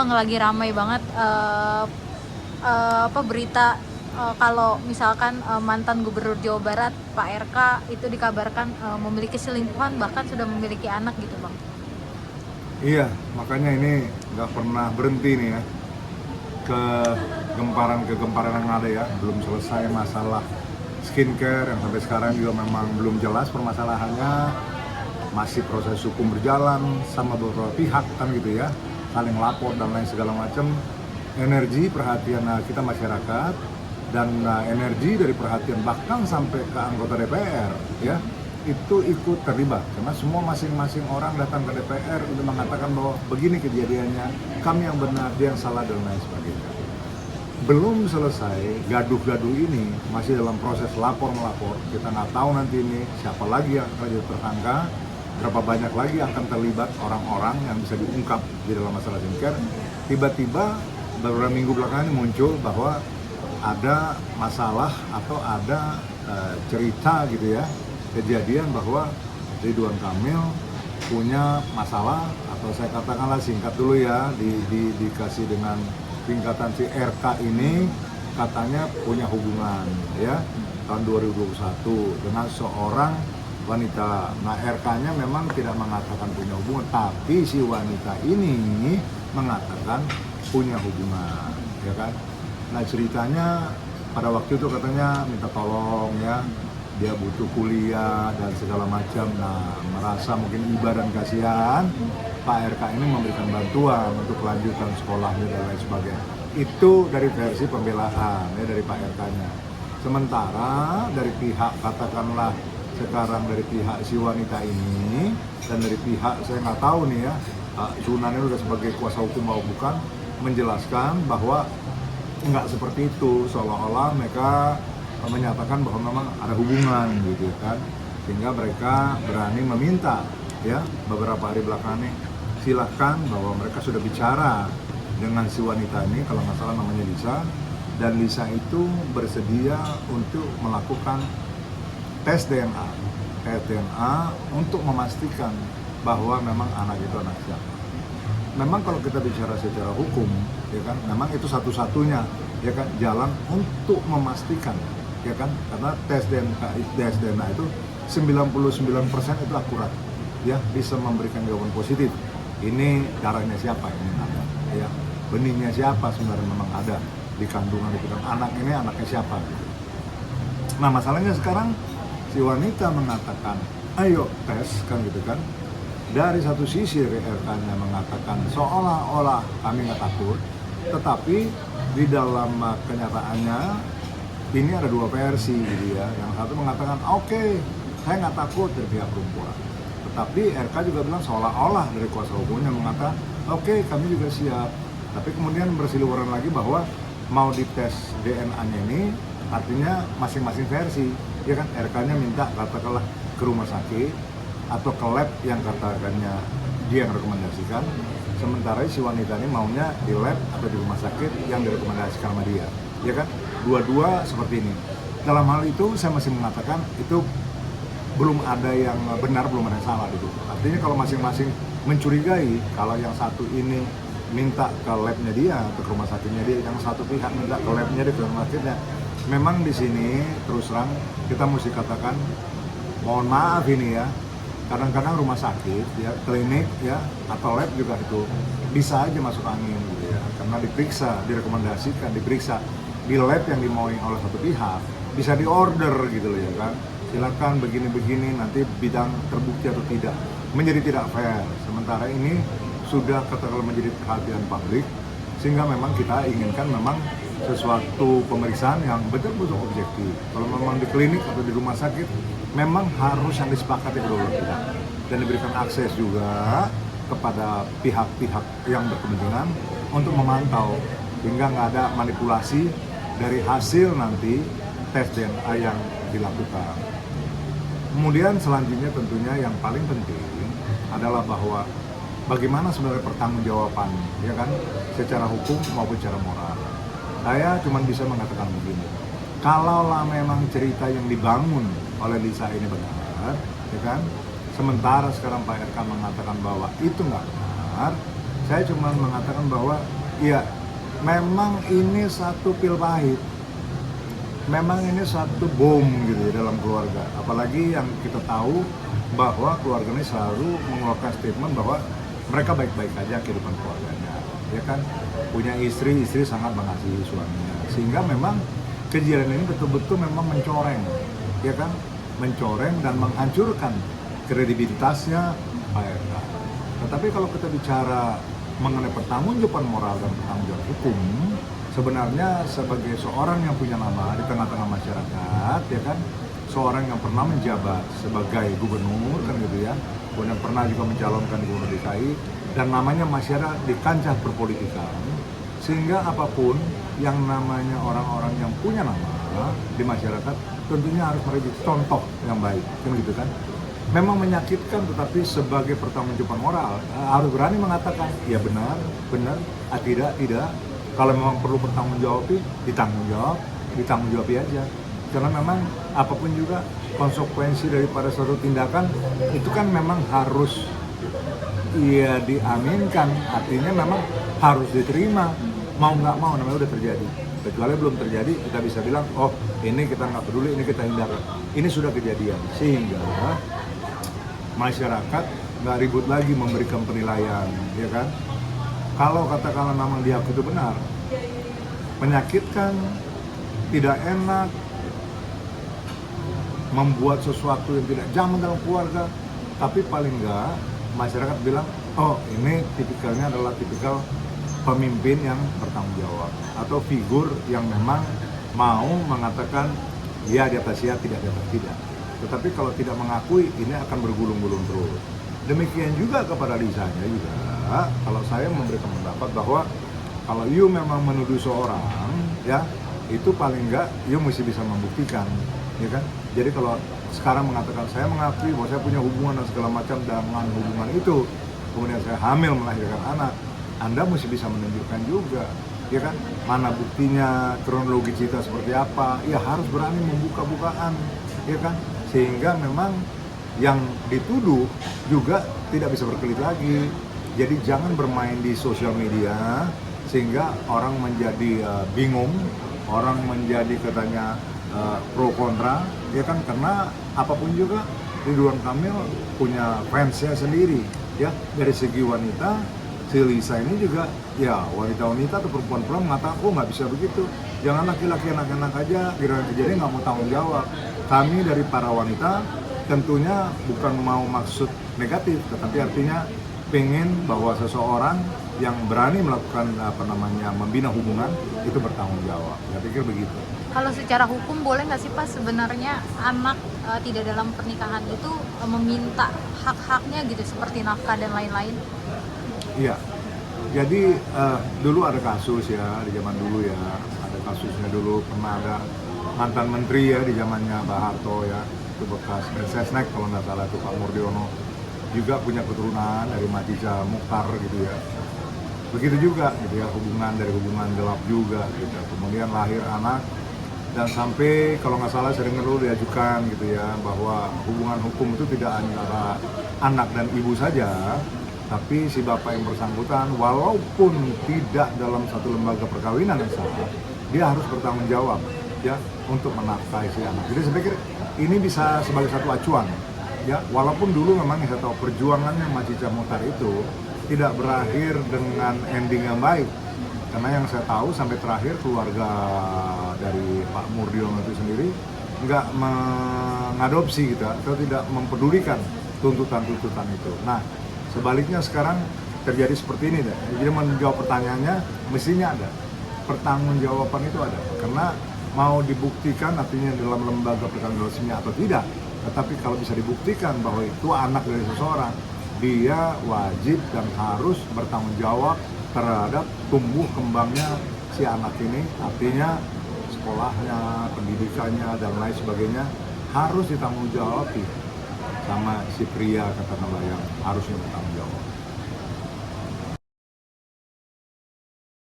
sekarang lagi ramai banget berita kalau misalkan mantan Gubernur Jawa Barat Pak RK itu dikabarkan memiliki selingkuhan, bahkan sudah memiliki anak gitu Bang. Iya, makanya ini nggak pernah berhenti nih ya, kegemparan yang ada ya. Belum selesai masalah skincare yang sampai sekarang juga memang belum jelas permasalahannya, masih proses hukum berjalan sama beberapa pihak kan gitu ya, saling lapor dan lain segala macam. Energi perhatian kita masyarakat dan energi dari perhatian bahkan sampai ke anggota DPR ya, itu ikut terlibat karena semua masing-masing orang datang ke DPR untuk mengatakan bahwa begini kejadiannya, kami yang benar, dia yang salah dan lain sebagainya. Belum selesai gaduh-gaduh ini, masih dalam proses lapor-melapor. Kita nggak tahu nanti ini siapa lagi yang akan jadi tersangka, berapa banyak lagi akan terlibat orang-orang yang bisa diungkap di dalam masalah skincare. Tiba-tiba beberapa minggu belakangan muncul bahwa ada masalah atau ada cerita gitu ya, kejadian bahwa Ridwan Kamil punya masalah, atau saya katakanlah singkat dulu ya, dikasih dengan tingkatan si RK ini katanya punya hubungan ya tahun 2021 dengan seorang wanita. Nah, RK-nya memang tidak mengatakan punya hubungan, tapi si wanita ini mengatakan punya hubungan, ya kan? Nah, ceritanya pada waktu itu katanya minta tolong ya, dia butuh kuliah dan segala macam. Nah, merasa mungkin iba dan kasihan, Pak RK ini memberikan bantuan untuk kelanjutan sekolahnya dan lain sebagainya. Itu dari versi pembelaan ya dari Pak RK-nya. Sementara dari pihak, katakanlah sekarang dari pihak si wanita ini dan dari pihak, saya nggak tahu nih ya, Sunan ini udah sebagai kuasa hukum atau bukan, menjelaskan bahwa nggak seperti itu, seolah-olah mereka menyatakan bahwa memang ada hubungan gitu kan, sehingga mereka berani meminta ya beberapa hari belakangan ini, silahkan bahwa mereka sudah bicara dengan si wanita ini, kalau nggak salah namanya Lisa, dan Lisa itu bersedia untuk melakukan tes DNA untuk memastikan bahwa memang anak itu anak siapa. Memang kalau kita bicara secara hukum, ya kan, memang itu satu-satunya, ya kan, jalan untuk memastikan, ya kan, karena tes DNA itu 99% itu akurat, ya, bisa memberikan jawaban positif. Ini darahnya siapa ini ada, ya, benihnya siapa sebenarnya memang ada di kandungan itu kan, anak ini anaknya siapa. Nah, masalahnya sekarang si wanita mengatakan, ayo tes kan gitu kan. Dari satu sisi RK-nya mengatakan seolah-olah kami nggak takut, tetapi di dalam kenyataannya ini ada dua versi gitu ya. Yang satu mengatakan oke, saya nggak takut dari pihak perempuan, tetapi RK juga bilang seolah-olah dari kuasa hukumnya mengatakan oke, kami juga siap. Tapi kemudian bersiliweran lagi bahwa mau dites DNA-nya ini artinya masing-masing versi, ya kan. RK-nya minta katakanlah ke rumah sakit atau ke lab yang katakannya dia yang rekomendasikan, sementara si wanita ini maunya di lab atau di rumah sakit yang direkomendasikan sama dia, ya kan. Dua-dua seperti ini. Dalam hal itu saya masih mengatakan itu belum ada yang benar, belum ada yang salah gitu. Artinya kalau masing-masing mencurigai, kalau yang satu ini minta ke labnya dia atau ke rumah sakitnya dia, yang satu pihak minta ke labnya dia, ke rumah sakitnya, memang di sini terus terang kita mesti katakan mohon maaf ini ya, kadang-kadang rumah sakit ya, klinik ya, atau lab juga itu bisa aja masuk angin gitu ya, karena diperiksa, direkomendasikan, diperiksa di lab yang dimaui oleh satu pihak, bisa diorder gitu loh ya kan, silakan begini-begini, nanti bidang terbukti atau tidak, menjadi tidak fair. Sementara ini sudah katakanlah menjadi perhatian publik, sehingga memang kita inginkan memang sesuatu pemeriksaan yang betul-betul objektif. Kalau memang di klinik atau di rumah sakit, memang harus yang disepakati kedua belah pihak dan diberikan akses juga kepada pihak-pihak yang berkepentingan untuk memantau, hingga nggak ada manipulasi dari hasil nanti tes DNA yang dilakukan. Kemudian selanjutnya tentunya yang paling penting adalah bahwa bagaimana sebenarnya pertanggungjawaban, ya kan, secara hukum maupun secara moral. Saya cuma bisa mengatakan begini, kalaulah memang cerita yang dibangun oleh Lisa ini benar, ya kan, sementara sekarang Pak RK mengatakan bahwa itu nggak benar, saya cuma mengatakan bahwa Iya, memang ini satu pil pahit. Memang ini satu bom gitu ya dalam keluarga. Apalagi yang kita tahu bahwa keluarga ini selalu mengeluarkan statement bahwa mereka baik-baik aja kehidupan keluarganya. Ya kan, punya istri sangat mengasihi suaminya. Sehingga memang kejadian ini betul-betul memang mencoreng, ya kan, mencoreng dan menghancurkan kredibilitasnya Pak RK. Tetapi kalau kita bicara mengenai pertanggungjawaban moral dan pertanggungjawaban hukum, sebenarnya sebagai seorang yang punya nama di tengah-tengah masyarakat, ya kan, seorang yang pernah menjabat sebagai gubernur kan gitu ya, kemudian pernah juga mencalonkan gubernur DKI dan namanya masih ada di kancah perpolitikan, sehingga apapun yang namanya orang-orang yang punya nama di masyarakat tentunya harus menjadi contoh yang baik, kan gitu kan. Memang menyakitkan, tetapi sebagai pertanggungjawaban moral harus berani mengatakan ya benar, tidak. Kalau memang perlu bertanggung ditanggung jawabi aja. Karena memang apapun juga konsekuensi daripada suatu tindakan itu kan memang harus ya diaminkan, artinya memang harus diterima, mau nggak mau namanya udah terjadi. Kecuali belum terjadi kita bisa bilang oh ini kita nggak peduli, ini kita hindarkan. Ini sudah kejadian sehingga masyarakat nggak ribut lagi memberikan penilaian, ya kan? Kalau katakanlah memang dia itu benar, menyakitkan, tidak enak, membuat sesuatu yang tidak nyaman dalam keluarga, tapi paling nggak masyarakat bilang, oh ini tipikalnya adalah tipikal pemimpin yang bertanggung jawab atau figur yang memang mau mengatakan ya di atas ya, tidak di atas tidak. Tetapi kalau tidak mengakui, ini akan bergulung-gulung terus. Demikian juga kepada Lisanya juga, kalau saya memberikan pendapat bahwa kalau you memang menuduh seorang, ya itu paling enggak you mesti bisa membuktikan, ya kan? Jadi kalau sekarang mengatakan saya mengakui bahwa saya punya hubungan dan segala macam dengan hubungan itu, kemudian saya hamil melahirkan anak, Anda mesti bisa menunjukkan juga, ya kan? Mana buktinya, kronologi cerita seperti apa? Ya harus berani membuka-bukaan, ya kan? Sehingga memang yang dituduh juga tidak bisa berkelit lagi. Jadi jangan bermain di sosial media sehingga orang menjadi bingung, orang menjadi katanya pro kontra, ya kan, karena apapun juga Ridwan Kamil punya fansnya sendiri, ya. Dari segi wanita, si Lisa ini juga ya wanita-wanita atau perempuan-perempuan mengatakan oh nggak bisa begitu, jangan laki-laki anak-anak aja kejadian nggak mau tanggung jawab. Kami dari para wanita tentunya bukan mau maksud negatif, tetapi artinya pengen bahwa seseorang yang berani melakukan membina hubungan itu bertanggung jawab. Saya pikir begitu. Kalau secara hukum boleh nggak sih Pak sebenarnya anak tidak dalam pernikahan itu meminta hak-haknya gitu seperti nafkah dan lain-lain? Iya. Jadi dulu ada kasus ya di zaman dulu ya, ada kasusnya dulu pernah ada mantan menteri ya di zamannya Pak Harto ya, itu bekas Mensesnek kalau nggak salah itu Pak Murdiono, juga punya keturunan dari Majiza Mukhtar gitu ya. Begitu juga gitu ya, dari hubungan gelap juga gitu. Kemudian lahir anak dan sampai kalau nggak salah sering dulu diajukan gitu ya bahwa hubungan hukum itu tidak antara anak dan ibu saja, tapi si bapak yang bersangkutan walaupun tidak dalam satu lembaga perkawinan yang sah, dia harus bertanggung jawab ya untuk menafkahi si anak. Jadi saya pikir ini bisa sebagai satu acuan ya, walaupun dulu memang saya tahu perjuangannya Majiza Mukhtar itu tidak berakhir dengan ending yang baik, karena yang saya tahu sampai terakhir keluarga dari Pak Murdiono itu sendiri nggak mengadopsi gitu atau tidak mempedulikan tuntutan-tuntutan itu. Nah sebaliknya sekarang terjadi seperti ini deh. Jadi menjawab pertanyaannya mestinya ada pertanggungjawaban itu ada, karena mau dibuktikan artinya dalam lembaga perkawinan resmi atau tidak, tetapi kalau bisa dibuktikan bahwa itu anak dari seseorang, dia wajib dan harus bertanggung jawab terhadap tumbuh kembangnya si anak ini, artinya sekolahnya, pendidikannya dan lain sebagainya harus ditanggung jawabi sama si pria katakanlah yang harusnya bertanggung jawab.